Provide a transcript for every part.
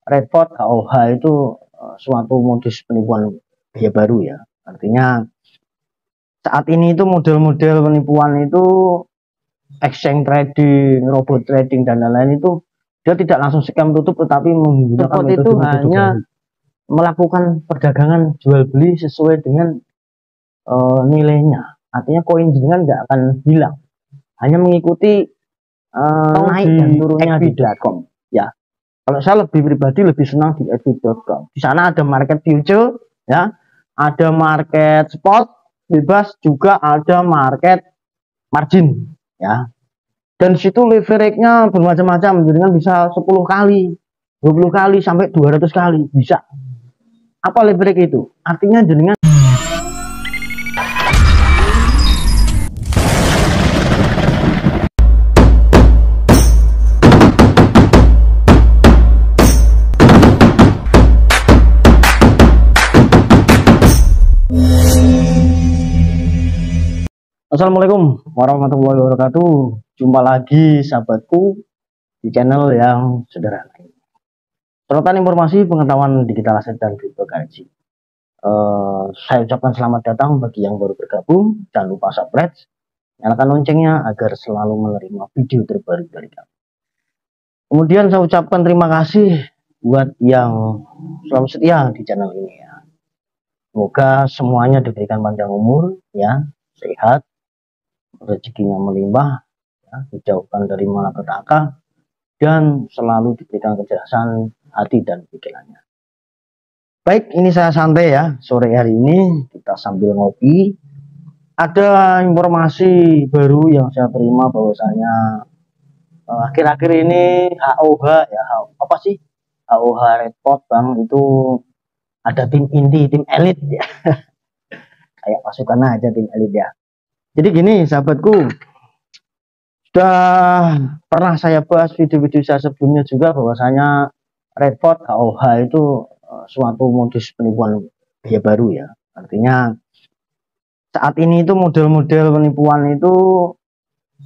repot HOH itu suatu modus penipuan biaya baru ya. Artinya saat ini itu model-model penipuan itu exchange trading, robot trading dan lain-lain itu dia tidak langsung scam tutup, tetapi menggunakan metode itu hanya melakukan perdagangan jual beli sesuai dengan nilainya. Artinya koin jenengan nggak akan hilang, hanya mengikuti naik dan turunnya di .com ya. Kalau saya lebih pribadi lebih senang di xbit.com. Di sana ada market future ya, ada market spot bebas, juga ada market margin ya. Dan situ leverage-nya bermacam-macam, jenengan bisa 10 kali, 20 kali sampai 200 kali bisa. Apa leverage itu? Artinya jenengan Assalamualaikum warahmatullahi wabarakatuh. Jumpa lagi sahabatku di channel yang sederhana ini. Sorotan informasi pengetahuan digital aset dan cryptocurrency. Saya ucapkan selamat datang bagi yang baru bergabung. Jangan lupa subscribe, nyalakan loncengnya agar selalu menerima video terbaru dari kami. Kemudian saya ucapkan terima kasih buat yang selalu setia di channel ini ya. Semoga semuanya diberikan panjang umur ya, sehat, rezekinya melimpah ya, dijauhkan dari malapetaka, dan selalu diberikan kecerdasan hati dan pikirannya. Baik, ini saya santai ya, sore hari ini kita sambil ngopi. Ada informasi baru yang saya terima bahwasanya akhir-akhir ini HOH ya, apa sih HOH repot bang, itu ada tim inti, tim elit ya. Kayak pasukan aja tim elit ya. Jadi gini sahabatku, sudah pernah saya bahas video-video saya sebelumnya juga bahwasanya repot HOH itu suatu modus penipuan biaya baru ya. Artinya saat ini itu model-model penipuan itu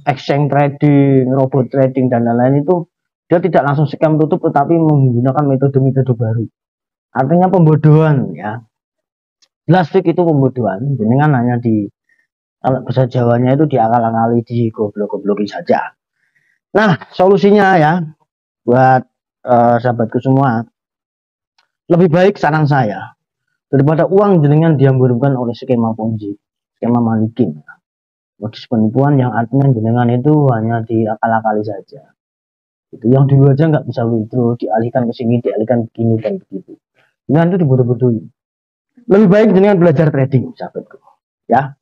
exchange trading, robot trading dan lain-lain itu dia tidak langsung scam tutup, tetapi menggunakan metode-metode baru. Artinya pembodohan ya. Jelas itu pembodohan, jenengan hanya di, kalau bahasa Jawanya itu diakal-akali, di goblok-gobloki saja. Nah, solusinya ya buat sahabatku semua, lebih baik saran saya, daripada uang jenengan diamburkan oleh skema ponzi, skema malikin, modus penipuan yang artinya jenengan itu hanya diakal-akali saja. Itu yang dulu aja nggak bisa withdraw, dialihkan ke sini, dialihkan begini dan begitu. Jenengan itu dibodoh-bodohi. Lebih baik jenengan belajar trading, sahabatku. Ya,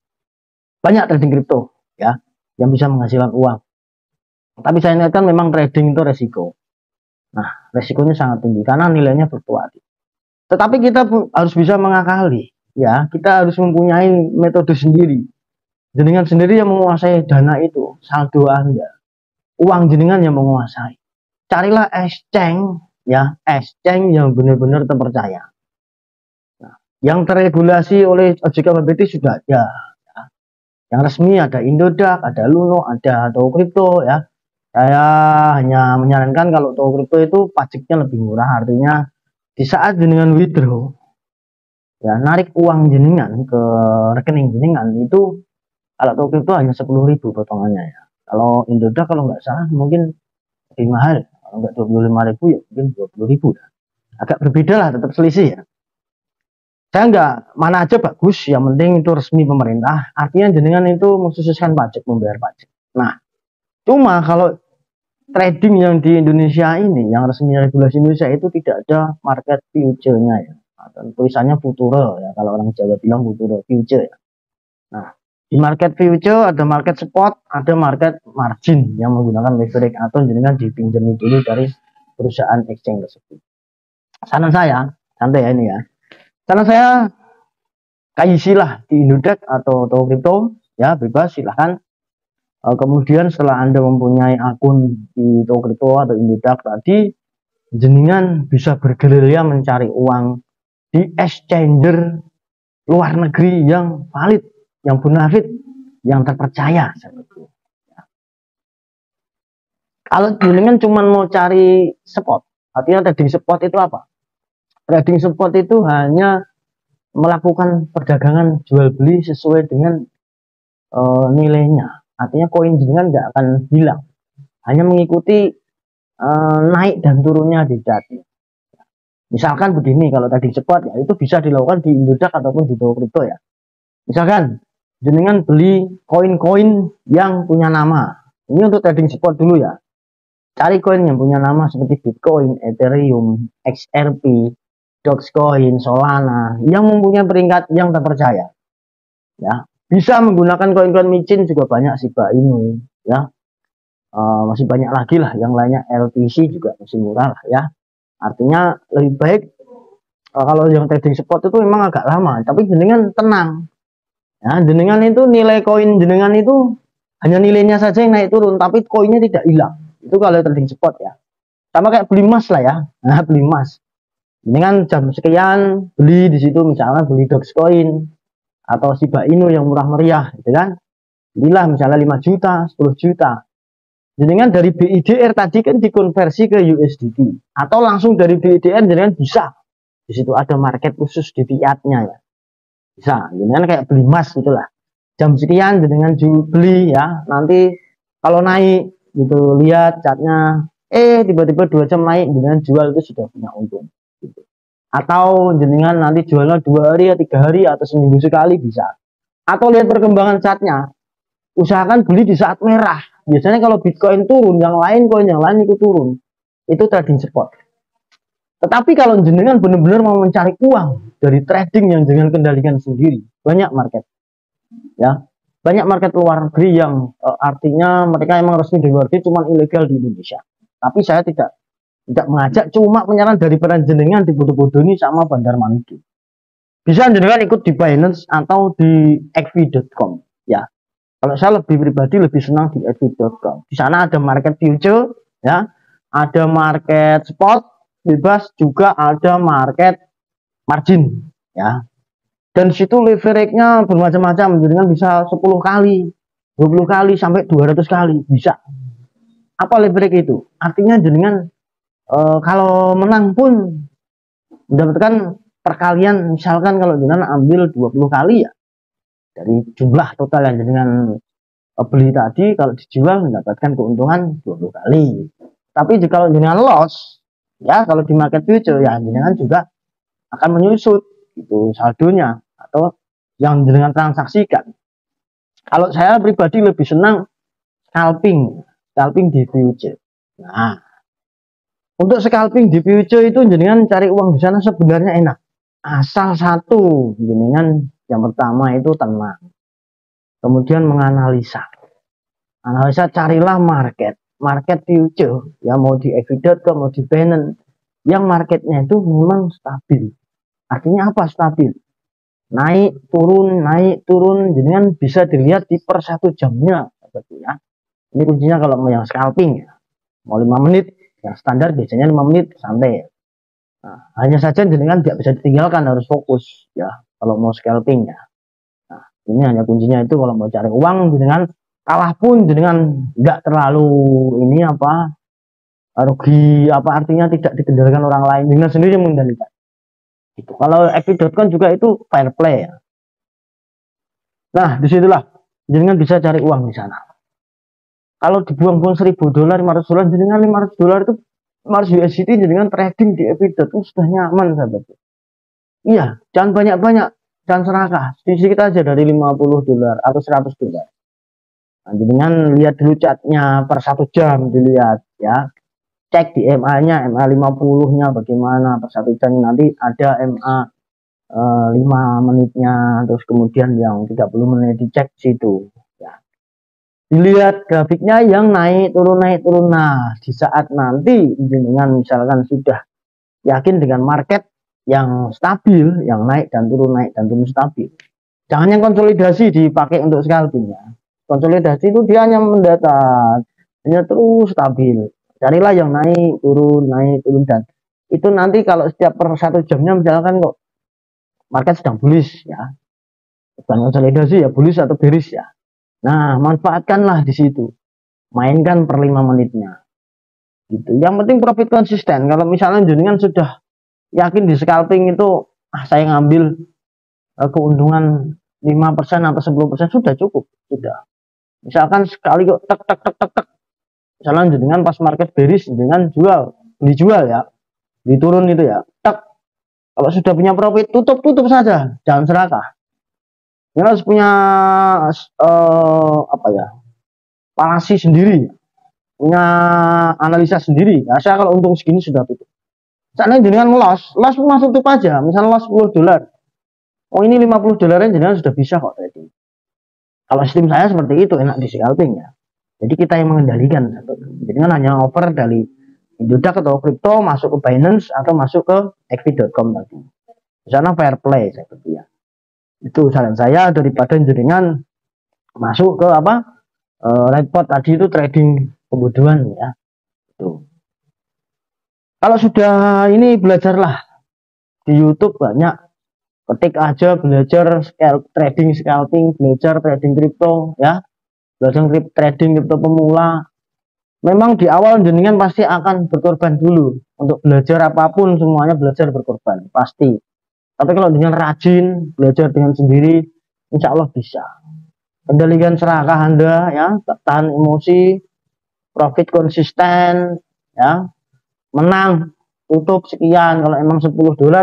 banyak trading kripto ya yang bisa menghasilkan uang. Tapi saya ingatkan memang trading itu resiko. Nah, resikonya sangat tinggi karena nilainya fluktuatif. Tetapi kita harus bisa mengakali ya, kita harus mempunyai metode sendiri. Jenengan sendiri yang menguasai dana itu, saldo Anda. Uang jenengan yang menguasai. Carilah exchange ya, exchange yang benar-benar terpercaya. Nah, yang terregulasi oleh OJK BPT sudah ada. Yang resmi ada Indodax, ada Luno, ada Toho Crypto ya. Saya hanya menyarankan kalau Toho Crypto itu pajaknya lebih murah, artinya di saat jenengan withdraw ya, narik uang jenengan ke rekening jenengan itu, kalau Toho Crypto hanya 10.000 potongannya ya. Kalau Indodax kalau nggak salah mungkin lebih mahal, kalau nggak 25.000 ya mungkin 20.000 ya. Agak berbeda lah, tetap selisih ya. Saya nggak, mana aja bagus, yang penting itu resmi pemerintah, artinya jenengan itu mengkhususkan pajak, membayar pajak. Nah, cuma kalau trading yang di Indonesia ini, yang resmi regulasi Indonesia itu tidak ada market future-nya ya, atau tulisannya future ya, kalau orang Jawa bilang future, future ya. Nah, di market future ada market spot, ada market margin yang menggunakan leverage atau jenengan dipinjami dulu dari perusahaan exchange tersebut. Saran saya, santai ya ini ya. Karena saya KYC lah di Indodax atau Toho Crypto ya, bebas silahkan. Kemudian setelah Anda mempunyai akun di Toho Crypto atau Indodax tadi, jenengan bisa bergerilya mencari uang di exchanger luar negeri yang valid, yang bonafit, yang terpercaya seperti itu. Kalau jenengan cuma mau cari spot Artinya trading spot itu apa? Trading spot itu hanya melakukan perdagangan jual beli sesuai dengan nilainya. Artinya koin jenengan nggak akan hilang, hanya mengikuti naik dan turunnya di chart. Misalkan begini, kalau trading spot ya itu bisa dilakukan di Indodax ataupun di Toko Kripto ya. Misalkan jenengan beli koin-koin yang punya nama. Ini untuk trading spot dulu ya. Cari koin yang punya nama seperti Bitcoin, Ethereum, XRP, Dogecoin, Solana yang mempunyai peringkat yang terpercaya. Ya, bisa menggunakan koin-koin micin juga banyak Shiba Inu ya. Masih banyak lagi lah yang lainnya, LTC juga masih murah lah ya. Artinya lebih baik kalau yang trading spot itu memang agak lama, tapi jenengan tenang. Ya, jenengan itu nilai koin jenengan itu hanya nilainya saja yang naik turun, tapi koinnya tidak hilang. Itu kalau trading spot ya. Sama kayak beli emas lah ya. Nah, beli emas. Jenengan jam sekian beli di situ, misalnya beli Dogecoin atau Shiba Inu yang murah meriah, gitu kan? Belilah misalnya 5 juta, 10 juta. Jenengan dari BIDR tadi kan dikonversi ke USDT atau langsung dari BIDR jenengan bisa. Di situ ada market khusus di fiatnya ya. Bisa, jenengan kayak beli emas gitulah. Jam sekian jenengan beli ya. Nanti kalau naik gitu lihat chartnya, tiba-tiba 2 jam naik, jenengan jual itu sudah punya untung. Gitu. Atau jenengan nanti jualnya 2 hari ya 3 hari atau seminggu sekali bisa. Atau lihat perkembangan chartnya. Usahakan beli di saat merah. Biasanya kalau Bitcoin turun, koin yang lain ikut turun. Itu trading spot. Tetapi kalau jenengan benar-benar mau mencari uang dari trading yang jenengan kendalikan sendiri, banyak market. Ya, banyak market luar negeri yang artinya mereka emang resmi di luar negeri, cuma ilegal di Indonesia. Tapi saya tidak mengajak, cuma penyaran dari peran jenengan dibodoh-bodohi sama bandar manigi. Bisa jenengan ikut di Binance atau di xv.com ya. Kalau saya lebih pribadi lebih senang di xv.com. Di sana ada market future ya, ada market spot bebas, juga ada market margin ya. Dan situ leverage-nya bermacam-macam, jenengan bisa 10 kali, 20 kali sampai 200 kali bisa. Apa leverage itu? Artinya jenengan kalau menang pun mendapatkan perkalian, misalkan kalau jenengan ambil 20 kali ya, dari jumlah total yang jenengan beli tadi, kalau dijual mendapatkan keuntungan 20 kali. Tapi jika jenengan loss ya, kalau di market future ya jenengan juga akan menyusut itu saldonya atau yang jenengan transaksikan. Kalau saya pribadi lebih senang scalping di future. Nah, untuk scalping di future itu jenengan cari uang di sana sebenarnya enak. Asal satu, jenengan yang pertama itu tenang. Kemudian menganalisa. Analisa, carilah market future ya, mau di xv.com mau di Binance yang marketnya itu memang stabil. Artinya apa stabil? Naik turun, jenengan bisa dilihat di per 1 jamnya sebetulnya. Ini kuncinya kalau mau yang scalping ya. Mau 5 menit, yang standar biasanya 5 menit santai. Nah, hanya saja jenengan tidak bisa ditinggalkan, harus fokus ya kalau mau scalping ya. Nah, ini hanya kuncinya itu kalau mau cari uang jenengan kalah pun jenengan nggak terlalu ini apa rugi, apa artinya tidak dikendalikan orang lain, jenengan sendiri yang mengendalikan. Itu kalau xv.com juga itu fair play ya. Nah, disitulah jenengan bisa cari uang di sana. Kalau dibuang-buang $1.000, $500, jenengan $500 itu 500 USDT jenengan trading di xv.com sudah nyaman sahabat. Iya, jangan banyak-banyak, jangan serakah, sedikit aja dari $50 atau $100. Nah, jenengan lihat dulu catnya per 1 jam, dilihat ya. Cek di MA-nya, MA 50-nya bagaimana per 1 jam, nanti ada MA 5 menitnya, terus kemudian yang 30 menit dicek situ ya. Dilihat grafiknya yang naik turun. Nah, di saat nanti jenengan misalkan sudah yakin dengan market yang stabil, yang naik dan turun stabil. Jangan yang konsolidasi dipakai untuk scalping ya. Konsolidasi itu dia hanya mendatar, hanya terus stabil. Carilah yang naik turun, dan itu nanti kalau setiap per 1 jamnya misalkan kok market sedang bullish ya, bukan konsolidasi ya, bullish atau bearish ya. Nah, manfaatkanlah di situ, mainkan per 5 menitnya. gitu. Yang penting profit konsisten. Kalau misalnya jenengan sudah yakin di scalping itu saya ngambil keuntungan 5% atau 10% sudah cukup, sudah. Misalkan sekali kok tek tek tek tek tek, misalnya jenengan pas market bearish jenengan jual, beli jual ya, diturun itu ya, tek. Kalau sudah punya profit tutup saja, jangan serakah. Dia harus punya apa ya, palasi sendiri, punya analisa sendiri. Nah, saya kalau untung segini sudah tutup. Misalnya dengan loss masuk tutup aja. Misalnya loss $10. Oh ini $50 jenengan sudah bisa kok trading. Kalau sistem saya seperti itu enak di scalping ya. Jadi kita yang mengendalikan. Jadi kan hanya over dari Indodax atau kripto masuk ke Binance atau masuk ke xp.com tadi. Di sana fair play seperti ya. Itu saran saya daripada jenengan masuk ke apa repot tadi itu trading pembodohan ya. Itu. Kalau sudah ini belajarlah di YouTube banyak, ketik aja belajar trading scalping, belajar trading kripto ya, belajar trading kripto pemula. Memang di awal jenengan pasti akan berkorban dulu untuk belajar apapun, semuanya belajar berkorban pasti. Tapi kalau dengan rajin belajar dengan sendiri, insya Allah bisa. Kendalikan serakah Anda ya, tahan emosi, profit konsisten ya, menang tutup sekian. Kalau emang $10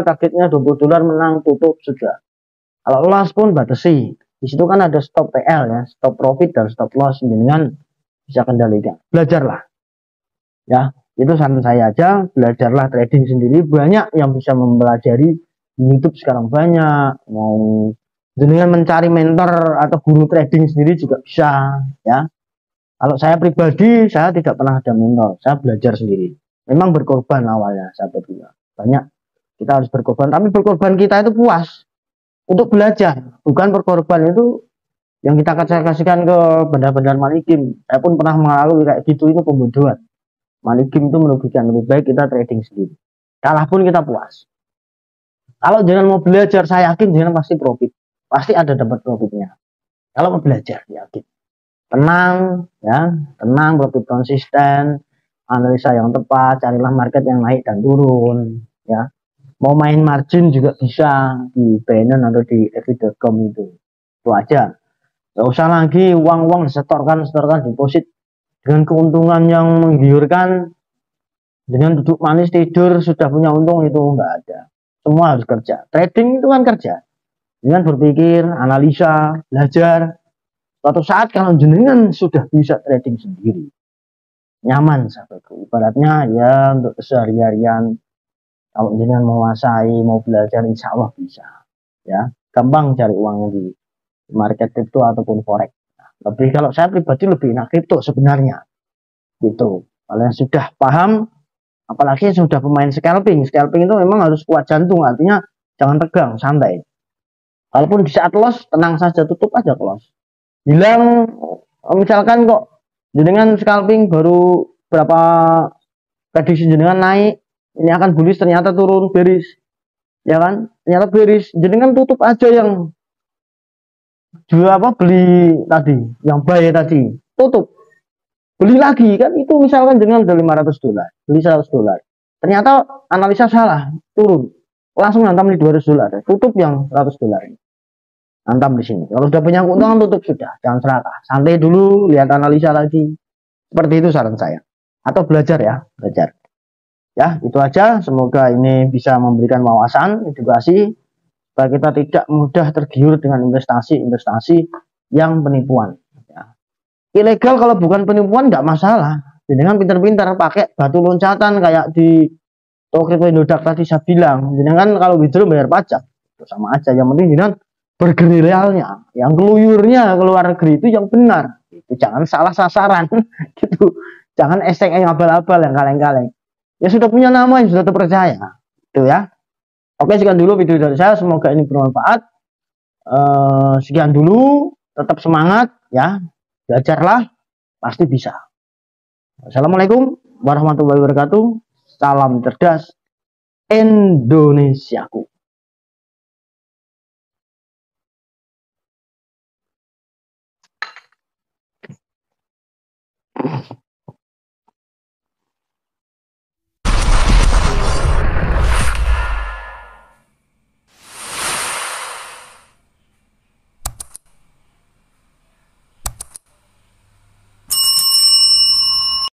targetnya $20 menang tutup sudah. Kalau loss pun batasi. Di situ kan ada stop PL ya, stop profit dan stop loss, dengan bisa kendalikan. Belajarlah ya, itu saran saya aja, belajarlah trading sendiri. Banyak yang bisa mempelajari di YouTube sekarang, banyak. Mau dengan mencari mentor atau guru trading sendiri juga bisa ya. Kalau saya pribadi saya tidak pernah ada mentor, saya belajar sendiri. Memang berkorban awalnya satu dua banyak, kita harus berkorban, tapi berkorban kita itu puas untuk belajar, bukan berkorban itu yang kita kasihkan ke benda-benda malikim. Saya pun pernah mengalami kayak gitu, itu pembodohan. Malikim itu merugikan, lebih baik kita trading sendiri, kalah pun kita puas. Kalau jangan mau belajar, saya yakin jangan pasti profit, pasti ada dapat profitnya. Kalau mau belajar yakin, tenang ya, tenang, profit konsisten, analisa yang tepat, carilah market yang naik dan turun ya. Mau main margin juga bisa di Binance atau di xp.com itu aja. Gak usah lagi uang-uang disetorkan deposit dengan keuntungan yang menggiurkan, dengan duduk manis tidur sudah punya untung, itu enggak ada. Semua harus kerja. Trading itu kan kerja, dengan berpikir, analisa, belajar. Suatu saat kalau jenengan sudah bisa trading sendiri, nyaman sahabatku. Ibaratnya ya untuk keseharian, kalau jenengan menguasai, mau belajar, insya Allah bisa. Ya, gampang cari uangnya di market kripto ataupun forex. Lebih kalau saya pribadi lebih enak kripto sebenarnya. Gitu. Kalau yang sudah paham, apalagi yang sudah pemain scalping. Scalping itu memang harus kuat jantung, artinya jangan tegang, santai. Walaupun di saat loss, tenang saja, tutup aja loss. Bilang misalkan kok jenengan scalping baru berapa prediksi jenengan naik, ini akan bullish, ternyata turun bearish ya kan, ternyata bearish, jenengan tutup aja yang jual apa beli tadi, yang buy tadi tutup, beli lagi kan, itu misalkan jenengan udah $500 beli $100, ternyata analisa salah turun, langsung hantam di $200, tutup yang $100 ini, hantam di sini. Kalau sudah punya keuntungan tutup sudah, jangan serakah, santai dulu, lihat analisa lagi. Seperti itu saran saya. Atau belajar ya, belajar. Ya, itu aja. Semoga ini bisa memberikan wawasan, edukasi, supaya kita tidak mudah tergiur dengan investasi-investasi yang penipuan. Ya. Ilegal kalau bukan penipuan nggak masalah. Jangan pintar-pintar pakai batu loncatan kayak di Tokyo Indodax tadi saya bilang. Jangan kalau withdraw bayar pajak, itu sama aja. Yang penting jangan bergerilnya, yang keluyurnya keluar negeri itu yang benar. Itu jangan salah sasaran, gitu. Jangan eseng yang abal-abal, yang kaleng-kaleng. Ya sudah punya nama, yang sudah terpercaya, itu ya. Oke, sekian dulu video dari saya, semoga ini bermanfaat. Sekian dulu, tetap semangat ya, belajarlah, pasti bisa. Assalamualaikum warahmatullahi wabarakatuh. Salam cerdas Indonesiaku.